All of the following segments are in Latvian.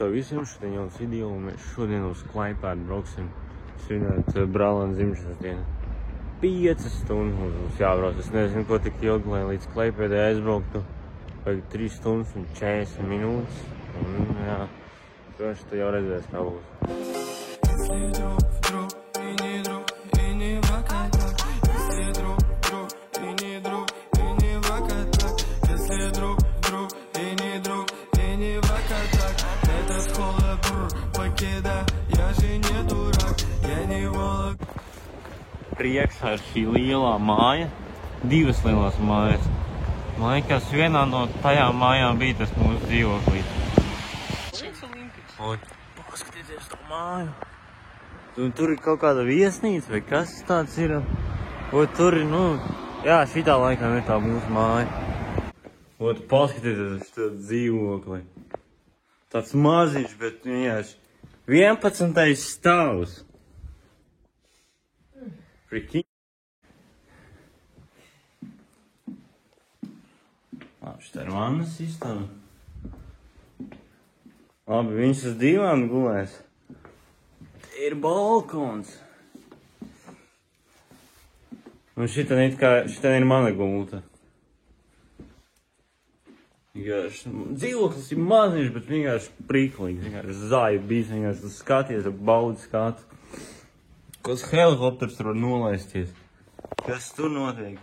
Tev visiem šodien jauns video, un mēs šodien uz Klaipēdu brauksim svinēt brālēna dzimšanas dienu. 5 stundas mums jābrauc. Es nezinu, ko tik ilgi, lai līdz Klaipēdai aizbrauktu. Vajag 3 stundas un 40 minūtes. Un jā, droši tu jau redzēs, kā būs. Priekšā ir šī lielā māja, 2 lielās mājas. Man liekas, vienā no tajām mājām bija tas mūsu dzīvoklīts. Paskatieties to māju. Tur ir kaut kāda viesnīca, vai kas tāds ir? Tur ir, jā, šitā laikam ir tā mūsu māja. Paskatieties uz to dzīvokli. Tāds maziņš, bet vienkārši 11. stāvs. Priki. Šitā ir vannas istaba. Labi, viņš uz divām gulēs. Te ir balkons. Un šitā ir mana gulta. Dzīvoklis ir maziņš, bet vienkārši priklīgs. Vienkārši zāja bijis, vienkārši skaties, baudi skatu. Kāds helikopters tur var nolaisties. Kas tur notiek?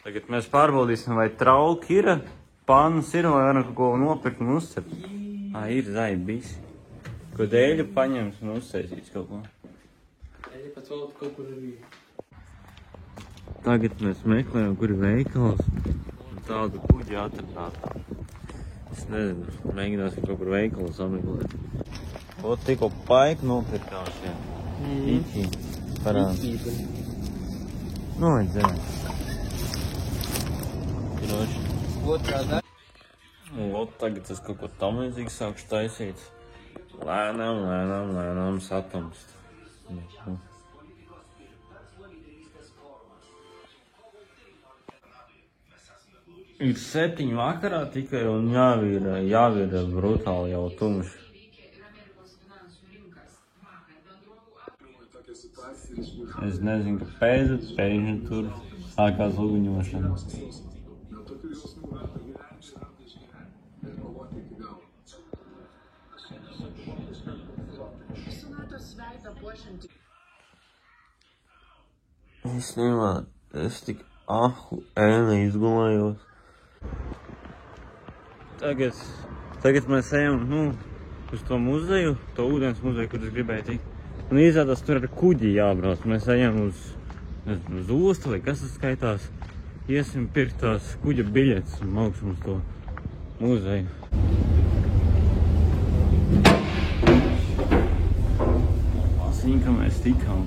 Tagad mēs pārbaudīsim, vai trauki ir, pannas ir, vai varam kaut ko nopirkt un uzcept. Ir zaibis. Ko dēļa paņems un uzceisīs kaut ko. Dēļa pēc vēl kaut kur arī. Tagad mēs meklējam, kur ir veikals. Un tādu kuģi atradāt. Es nezinu, mēģināsim kaut kur veikalu sameklēt. Tikko paika nopirkās, jā. Iki. Parāds. Vajadzēja. Droši. Otrā daļa. Tagad es kaut ko tam līdzīgi sākšu taisīt. Lēnām satamst. Ir 7 vakarā tikai un jau ir brutāli jau tumši. Es nezinu, kāpēc, bet pēkšņi tur sākās uguņošana. Īstenībā es tik izgulējos. Tagad mēs ejam, uz to muzeju, to ūdens muzeju, kur es gribēju tikt. Un izrādās, tur ar kuģi jābrauc. Mēs ejam uz ostu, vai kas tas skaitās. Iesim pirkt tās kuģa biļetes un mauksim uz to muzeju. Zinu, ka mēs tikām.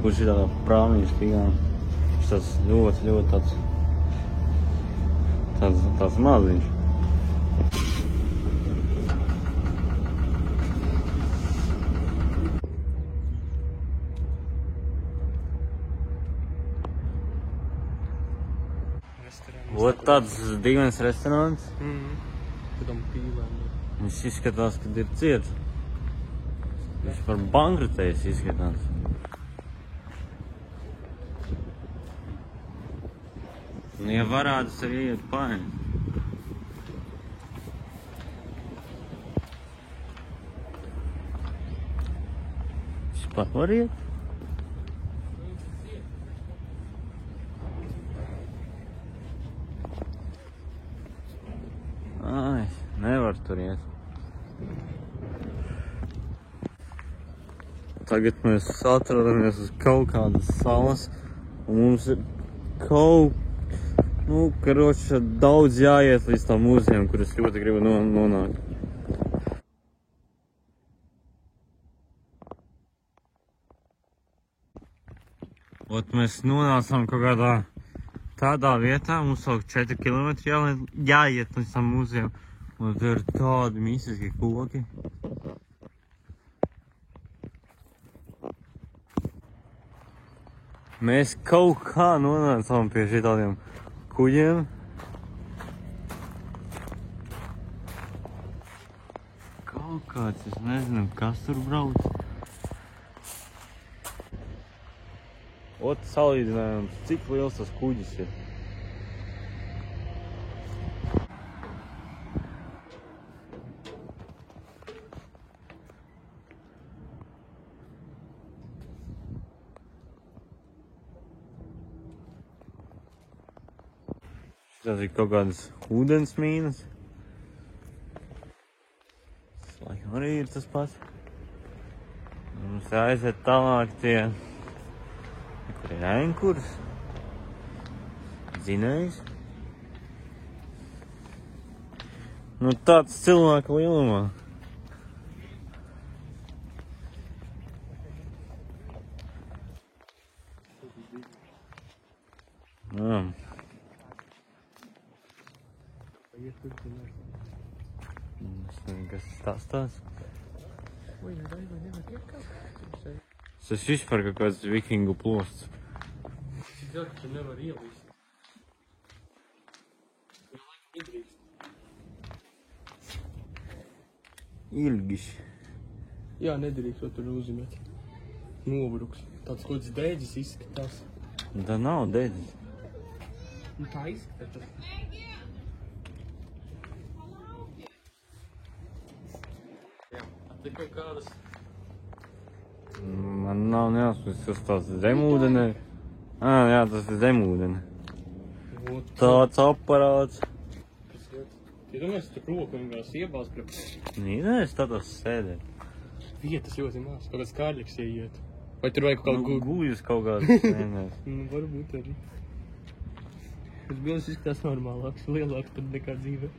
Kurš ir tādā prāmīs tikām. Tas ļoti tāds maziņš. Tāds dīvains restorāns. Viņš izskatās, kad ir ciets. Viņš par bankrotējis izskatās. Un, ja varētu, es arī iet paēst. Vispār var iet? Nevar tur iet. Tagad mēs atrodamies uz kaut kādas salas, un mums ir daudz jāiet līdz tam muzejam, kur es ļoti gribu nonākt. Mēs nonācām kaut kādā tādā vietā, mums vēl 4 kilometri jāiet līdz tam muzejam, un tur ir tādi mistiski koki. Mēs kaut kā nonācām pie šitādiem kuģiem. Kaut kāds, es nezinu, kas tur brauc. Ot, salīdzinājums, cik liels tas kuģis ir. Tas ir kaut kādas ūdens mīnas. Tas laikam arī ir tas pats. Mums jāaiziet tālāk tie, kur ir ankurs, dzinējs. Nu tāds cilvēku lielumā. Jā. Es nezinu, kas tas tās. Tas vispār kaut kāds vikingu plosts. Cik daudz, ka nevar ielīst. Ilgiš. Jā, nedrīkst to tur uzzīmēt. Nobruks. Tāds kaut kāds dēģis izskatās. Tā nav dēļas. Nu tā izskatās. Jā, te kaut kādas. Man nav neatspēc, kas tās zemūdene. Jā, tas ir zemūdene. Tāds aparāts. Ja domāju, tu roku vienkārši iebāz pret... Nē, es tādos sēdē. Vietas ļoti maz. Kaut kāds kārļiks ieiet. Vai tur vajag kaut kādu guļus kaut kāds. Nu, varbūt arī. Tas bildes izskatās normālāks, lielāks pat nekā dzīve.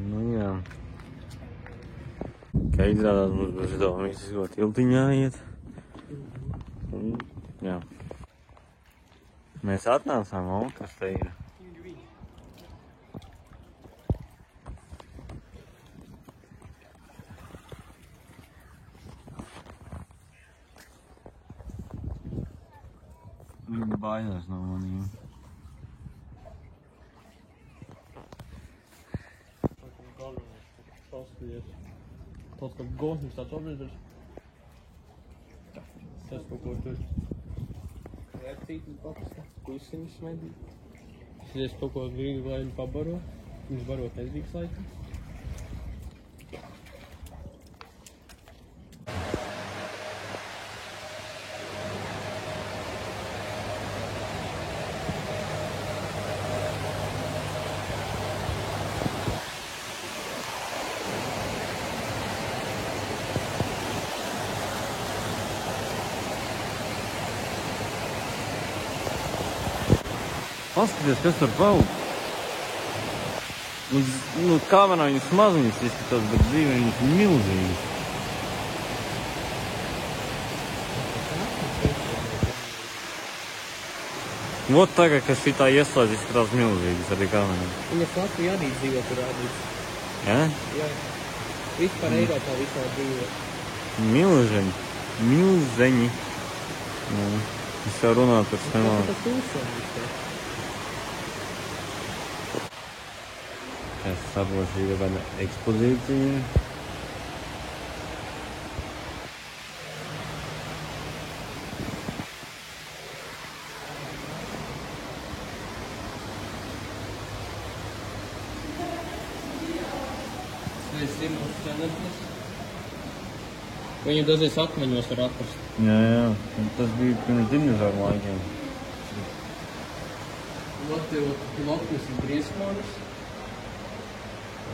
Nu jā. Kā izrādās, mums būs šitā mīsisko tiltiņā iet. Un, jā. Mēs atnācām, un kas te ir? Viņa baidās no maniem. Tāds kā gosnis tāds obligāts. Tas kaut ko tur. Vērtītas bakstā, pusiņas medī. Es kaut ko grīdu, lai viņi pabaro. Viņus barot nedrīkst laikam. Paskaties, kas tur pauk. Nu, kamerā viņas maziņas izskatās, bet dzīvē viņas milzīgas. Vot tagad, kas šitā ieslēdz, izskatās milzīgas arī kamerā. Viņas Latvija arī dzīvo tur rādīts. Ja? Jā. Vispār Eiropā visā dzīvo. Milzeņi. Milzeņi. Jā. Es jau runāju par smēlām. Tas uzsver vispār. Es saprotu, šī ir kāda ekspozīcija. Viņu dažreiz akmeņos var atrast. Jā. Tas bija pirms dinozauru laikiem. Vat tev loknes un briesmonis.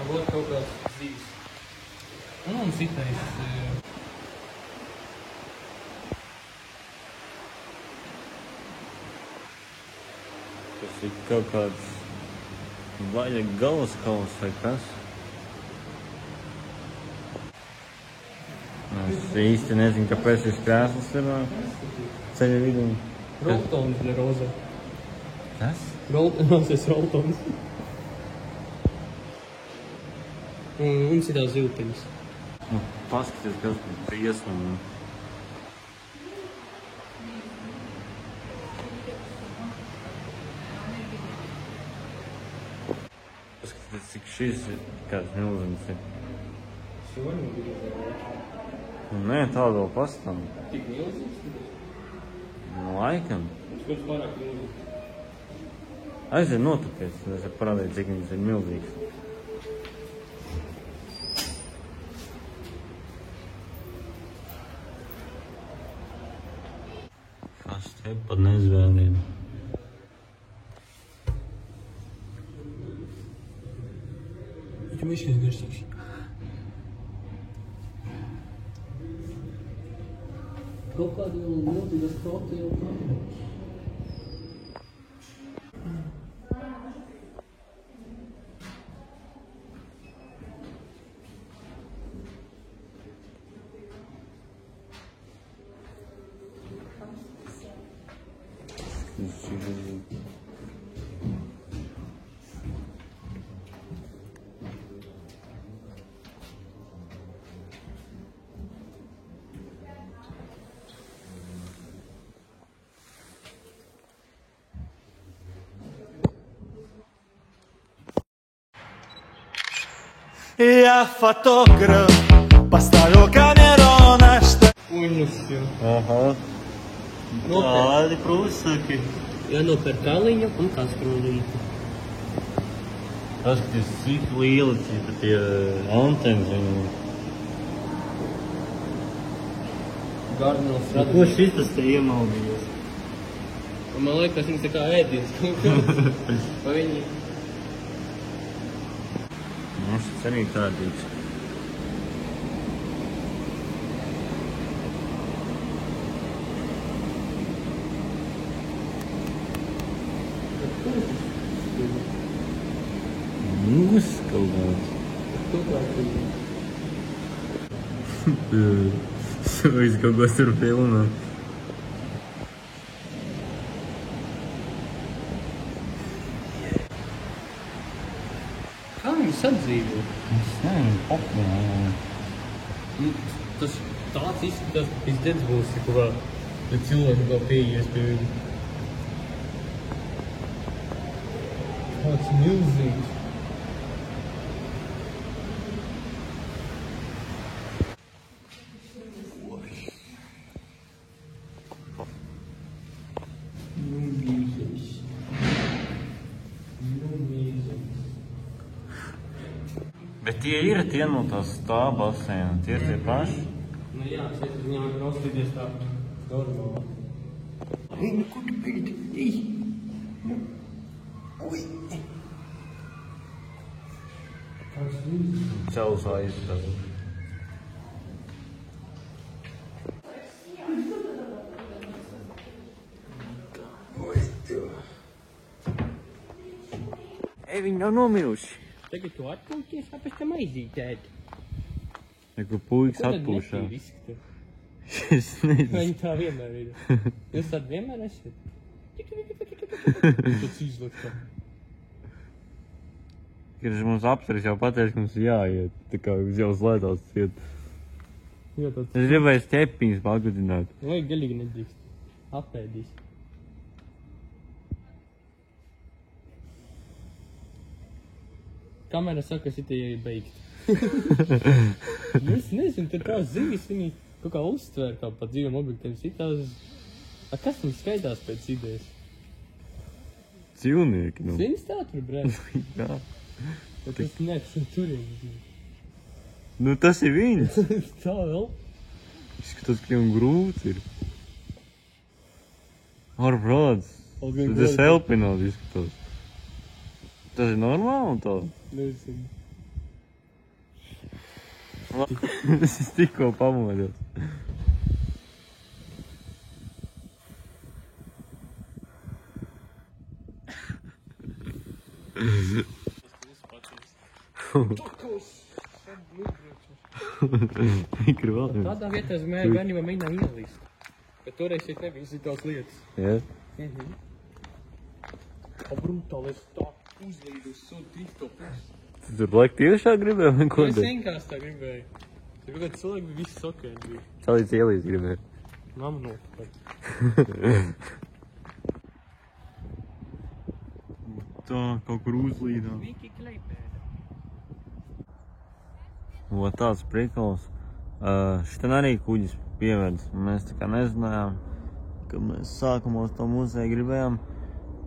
Vat kaut kāds dzīves. Un citais. Tas ir kaut kāds vaļa galvaskauls vai kas. Es īsti nezinu, kāpēc šis krēsls ir ceļa vidū. Roltons de roza. Kas? Roltons roltons. Un citās ziltiņas. Nu, paskaties, kas tur briesma. Paskaties, cik šis ir, kāds milzīgs ir. Šo nogriezt. Nē, tādu vēl pastāv. Tik milzīgs? Laikam. Kurš vairāk milzīgs? Aiziet notupies, es varu parādīt, cik viņas ir milzīgs. Kas te pat nezvēliem. Tu mišķies garšīgs. Kaut kādi jau milzīgas proti jau tā. Я фотограф, поставил камеру на что. Uņus jau. Aha. Tādi prūsaki. Jānopēr kaliņu un kaskrūlīti. Paskaties, cik lieli tie antenas viņam. Garnos Ko radījums. šitas te iemaldījies? Man liekas, viņas tā kā ēdienas kaut kāds. Vai viņi... Mums tas arī tādīgs. Mūs kaut kāds. Tu kā tu? Sojas kaut ko tur filmā. Kā viņi sadzīvo? Es nezinu, populāri. Tas tāds izskatās, ka pēc būs, ka cilvēki vēl pieies pie viņa. Tāds milzīgs. Bet tie no tās tā basēna, tie ir tie paši. Nu jā, šeit viņam ir nostīdies tā normāli. Ei, nu kur tu pēdi? Ei! Oi! Kāds līdzi? Cels aizskatās. Ei, viņi nav nomiruši. Tagad tu atpūties, kāpēc tam aizīt ēd? Neko puikas atpūšā. Es nezinu. Viņi tā vienmēr ir. Jūs tādi vienmēr esat? Tas izlaiks tā. Kad mums apceris jau pateica, ka mums jāiet. Tā kā jau slēdās iet. Jā, tāds. Es gribēju stepiņas pagodināt. Vai galīgi nedrīkst. Apēdīs. Kamera saka, ka šitie ir beigti. Es nezinu, tur tās ziņas viņi kaut kā uztver, kā pa dzīvam objektiem sitās. A, kas mums skaitās pēc idejas? Dzīvnieki, nu. Zins teātri, brēl? Jā. Tas neesam turien. Nu, tas ir viņas. Tā vēl? Izskatās, ka viņam grūts ir. Ārprāts. Algan Tas grūti. elpināt izskatās. Tas ir normāli tā? Nezinu. Es tikko pamodos. Mikrofons. Tādā vietā es mēģināju bērnībā mēģinām ielīst. Bet toreiz šeit nebija šitās lietas. Jā? A brutāli, es tā uzlīdu uz sudu trīsto pusi. Tu tur laik tiešā gribēji vai ko Es te? vienkārši tā gribēju. Tur bija kāds cilvēki, bija viss ok bija. Salīdz ielīs gribēji. Mamma nopakaļ. Tā, kaut kur uzlīdām. Viki kleipē. Ot tāds prikals. Šitien arī kuģis pievedis. Mēs tā kā nezinājām, ka mēs sākumā uz to muzeju gribējām.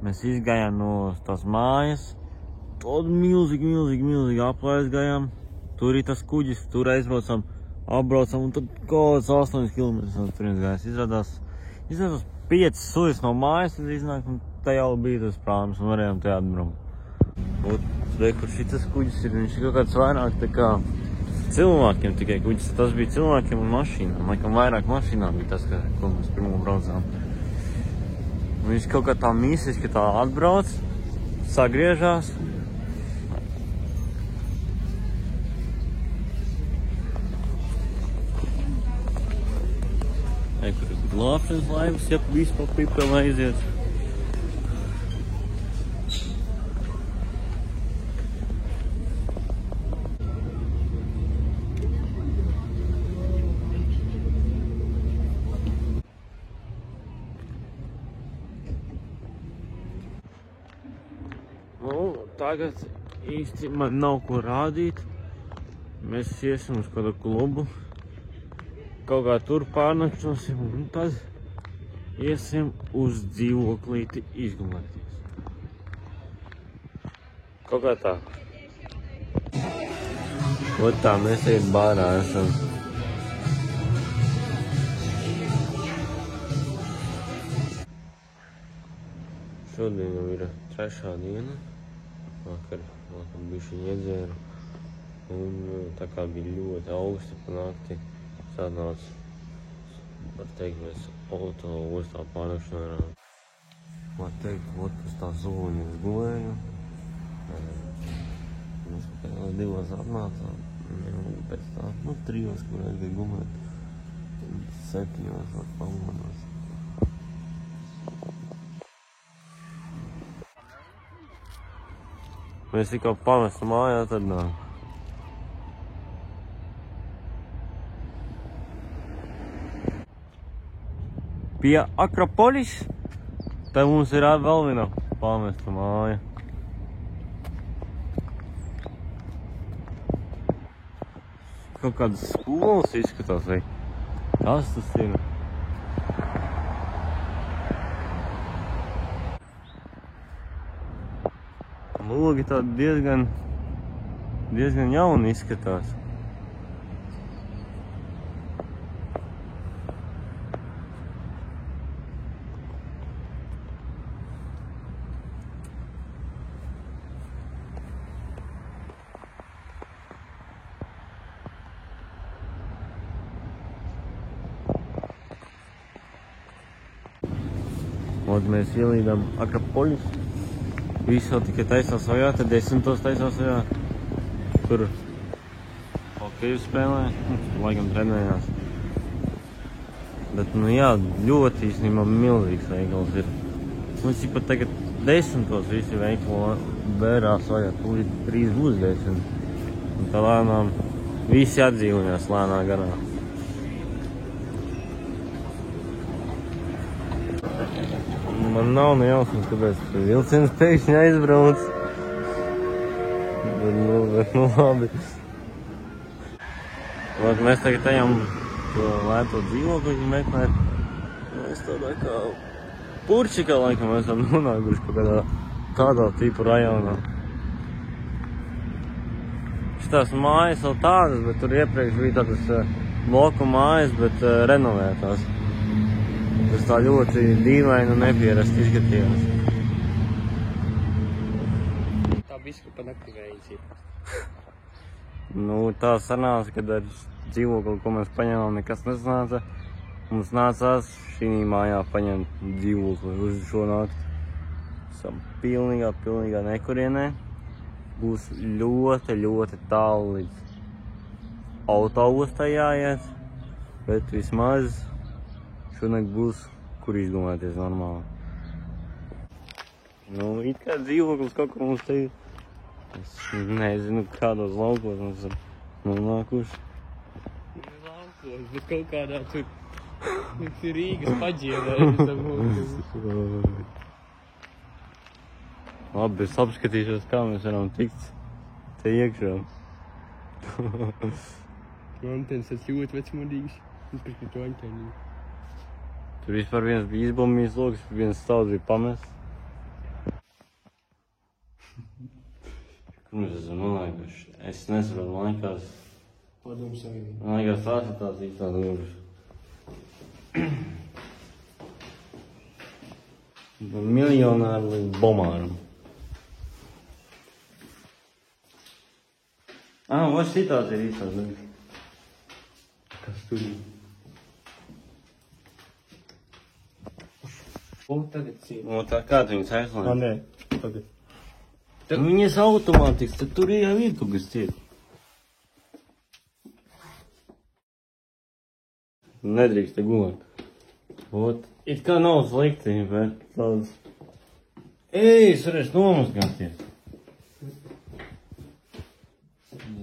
Mēs izgājām no tās mājas. Tādu milzīgi aplaiz gājām. Tur ir tas kuģis, tur aizbraucam, apbraucam un tad kaut kāds 8 kilometrus no turienes gājās. Izrādās 5 sujas no mājas, tad iznāk, un tā jau bija tas prāms un varējām te atbraukt. Re, kur šitas kuģis ir, viņš ir kaut kāds vairāk tā kā cilvēkiem tikai kuģis. Tas bija cilvēkiem un mašīnām. Laikam vairāk mašīnām bija tas, ko mēs pirmo braucām. Viņš kaut kā tā mīsiski tā atbrauc, sagriežās. Kur ir glābšanas laivas, ja viss pa pipēm aiziet. Tagad īsti man nav ko rādīt. Mēs iesim uz kādu klubu. Kaut kā tur pārnakšosim un tad iesim uz dzīvoklīti izgulēties. Kaut kā tā. Ot tā, mēs ejam bārā esam. Šodien jau ir 3. diena. Vakar bišķiņ iedzēru. Un tā kā bija ļoti augsti pa nakti, sanāca, var teikt, mēs ostā pārnakšanājām. Var teikt, uz tā zoliņa es gulēju. Mēs pēc 2 atnācām, pēc tā, 3, kur aizgāja gulēt. 7 var pamonās. Mēs tikā pamestu mājā, tad nāk. Pie Akropolis, tad mums ir vēl viena pamesta māja. Kaut kādas skolas izskatās, vai kas tas ir? Logi tādi diezgan jauni izskatās. Un mēs ielīdām Akropolis. Visi vēl tikai taisās vajā, tad 10. taisās vajā. Tur hokeju spēlē, laikam trenējās. Bet, jā, ļoti īstenībā milzīgs veikals ir. Mums ir pat tagad 10. visi veikali bērās vajā, tūlīt 3 būs 10. Un tā lēnām visi atdzīvojās lēnā garā. Man nav nejausmas, kāpēc vilciens pēkšņi aizbrauc. Bet labi. Mēs tagad ejam to lēto dzīvokli meklēt. Mēs tādā kā Purčikā laikam esam nonākuši kaut kādā tipu rajonā. Šitās mājas vēl tādas, bet tur iepriekš bija tādas bloku mājas, bet renovētās. Tas tā ļoti dīvaini un nepierasti izskatījās. Tā bišķi pa nakti vējis ir. Tā sanāca, kad ar dzīvokli, ko mēs paņēmām, nekas nesanāca. Mums nācās šī mājā paņemt dzīvokli uz šo nakti. Esam pilnīgā nekurienē. Būs ļoti tālu līdz autoostai jāiet, bet vismaz šonakt būs, kur izgulēties normāli. It kā dzīvoklis kaut kur mums te ir. Es nezinu, kādos laukos mums ir nonākuši. Laukos, bet kaut kādā tur ir Rīgas paģielē. Labi, es apskatīšos, kā mēs varam tikt te iekšā. Antens, tas ļoti vecmodīgs. Viņš pirkt to antēniņu. Tur vispār viens bija izbombījis logs, viens stāvs bija pamests. Kur mēs esam nolēkuši? Es nesaprotu, man liekas... Padomu Savienību. Man liekas, tās ir tās īstās durvis. Miljonāri līdz bomāram. Vai šitās ir īstās durvis? Kas tur ir? Un tagad cīm. Tā kā tu viņas aizlēm? Nē, tagad. Viņas automātiski, tad tur jau ir kaut kas ciet. Nedrīkst te gulēt. It kā nav slikti, bet tāds... Es varēšu nomazgāties.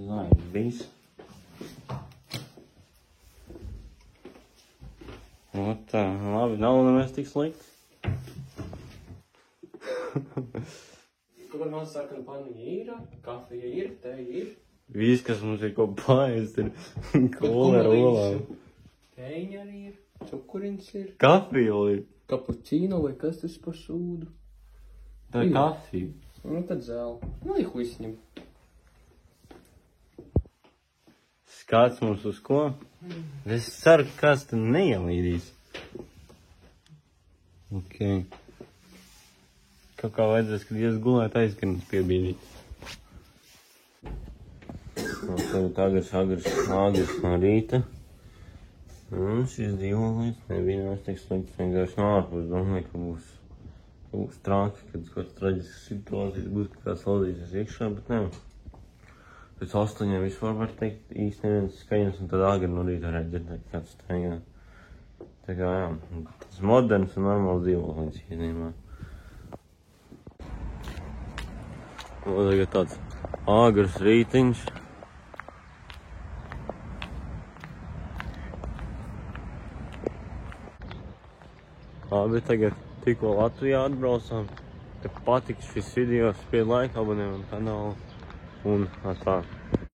Zai, viss. Tā, labi, nav nemēs tik slikti. Kur man sarkana paniņa ir, kafija ir, teja ir. Viss, kas mums ir ko paēst, ir kola ar olām. Teiņa arī ir, cukurins ir. Kafija ir. Kapučīno vai kas tas par sūdu? Tā ir kafija. Nu tad zēl. Nu, ir huisņem. Skats mums uz ko? Es ceru, ka kāds te neielīdīs. Ok. Kaut kā vajadzēs, kad ies gulēt, aizkarnis piebīdīt. Tagad agrs no rīta. Un šis dzīvolīts nebija nemaz tik slikts, vienkārši no ārpus domāju, ka būs trāki, kad kāds traģisks situācijas būs, ka kāds laudīsies iekšā, bet ne. Pēc 8 vispār var teikt īsti neviens skaņas, un tad agri no rīta varētu dzirdēt kāds staigā. Tā kā jā, tas moderns un normāls dzīvolīts īstenībā. Tagad tāds āgars rītiņš. Labi, tagad tikko Latvijā atbraucām. Ja patiks šis video, spied laiku, abonē man kanālu un tā.